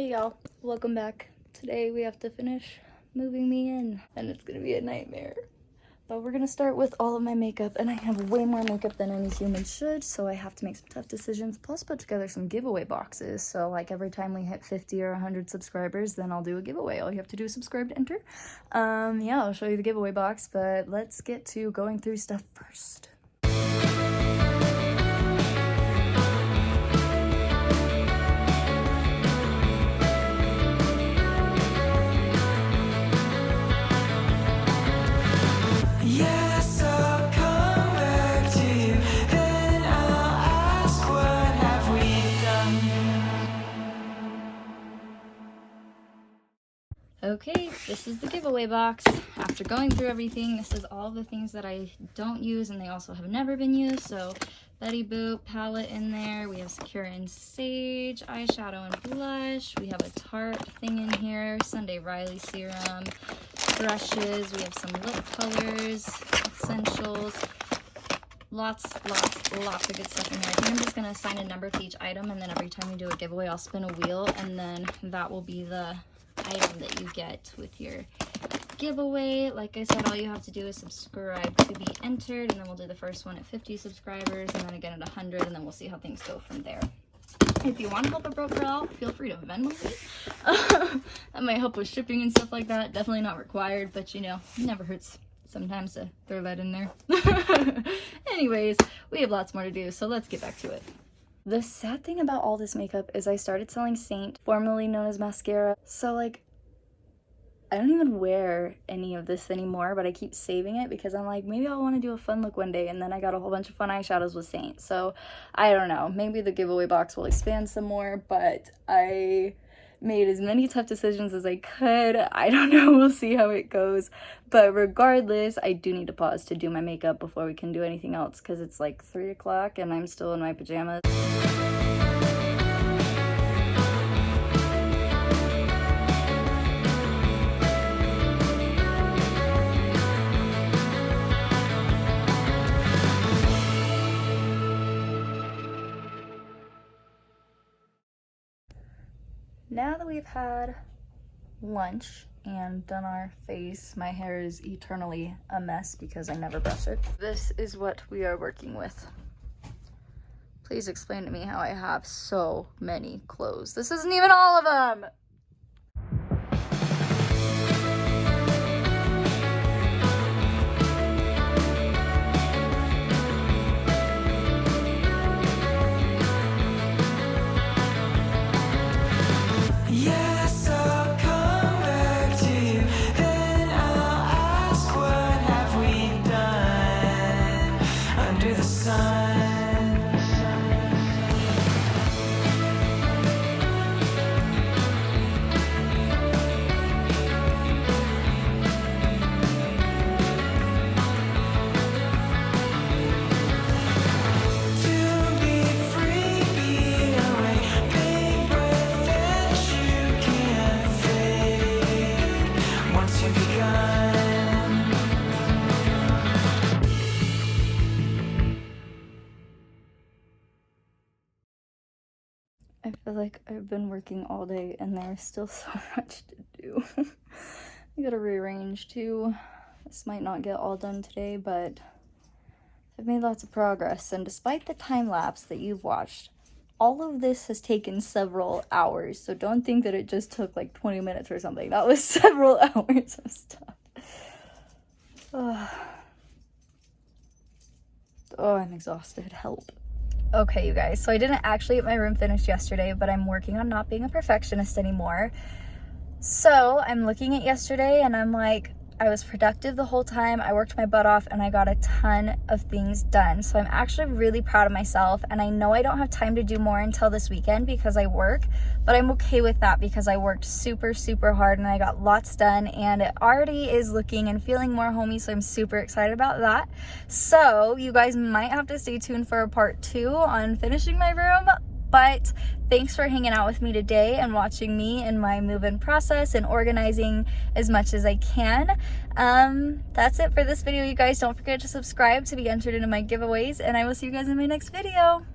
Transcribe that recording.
Hey y'all, welcome back. Today we have to finish moving me in and it's gonna be a nightmare. But we're gonna start with all of my makeup, and I have way more makeup than any human should, so I have to make some tough decisions, plus put together some giveaway boxes. So like every time we hit 50 or 100 subscribers, then I'll do a giveaway. All you have to do is subscribe to enter. Yeah, I'll show you the giveaway box, but let's get to going through stuff first. Okay, this is the giveaway box. After going through everything, this is all the things that I don't use and they also have never been used. So Betty Boop palette in there. We have Secure and Sage eyeshadow and blush. We have a Tarte thing in here, Sunday Riley serum, brushes. We have some lip colors, essentials. Lots of good stuff in here. I think I'm just gonna assign a number to each item, and then every time we do a giveaway, I'll spin a wheel, and then that will be the item that you get with your giveaway. Like I said, all you have to do is subscribe to be entered, and then we'll do the first one at 50 subscribers, and then again at 100, and then we'll see how things go from there. If you want to help a broker out, feel free to Venmo me. That might help with shipping and stuff like that. Definitely not required, but you know, it never hurts sometimes to throw that in there. Anyways, we have lots more to do, so let's get back to it. The sad thing about all this makeup is I started selling Saint, formerly known as mascara. So like, I don't even wear any of this anymore, but I keep saving it because I'm like, maybe I'll want to do a fun look one day. And then I got a whole bunch of fun eyeshadows with Saint. So I don't know, maybe the giveaway box will expand some more, but I made as many tough decisions as I could. I don't know, we'll see how it goes. But regardless, I do need to pause to do my makeup before we can do anything else because it's like 3 o'clock and I'm still in my pajamas. Now that we've had lunch and done our face, my hair is eternally a mess because I never brush it. This is what we are working with. Please explain to me how I have so many clothes. This isn't even all of them! I feel like I've been working all day and there's still so much to do. I gotta rearrange too. This might not get all done today, but I've made lots of progress. And despite the time lapse that you've watched, all of this has taken several hours. So don't think that it just took like 20 minutes or something. That was several hours of stuff. Oh, I'm exhausted. Help. Okay, you guys, so I didn't actually get my room finished yesterday, but I'm working on not being a perfectionist anymore. So I'm looking at yesterday and I'm like, I was productive the whole time. I worked my butt off and I got a ton of things done. So I'm actually really proud of myself, and I know I don't have time to do more until this weekend because I work, but I'm okay with that because I worked super hard and I got lots done, and it already is looking and feeling more homey, so I'm super excited about that. So you guys might have to stay tuned for a part 2 on finishing my room. But thanks for hanging out with me today and watching me in my move-in process and organizing as much as I can. That's it for this video, you guys. Don't forget to subscribe to be entered into my giveaways, and I will see you guys in my next video.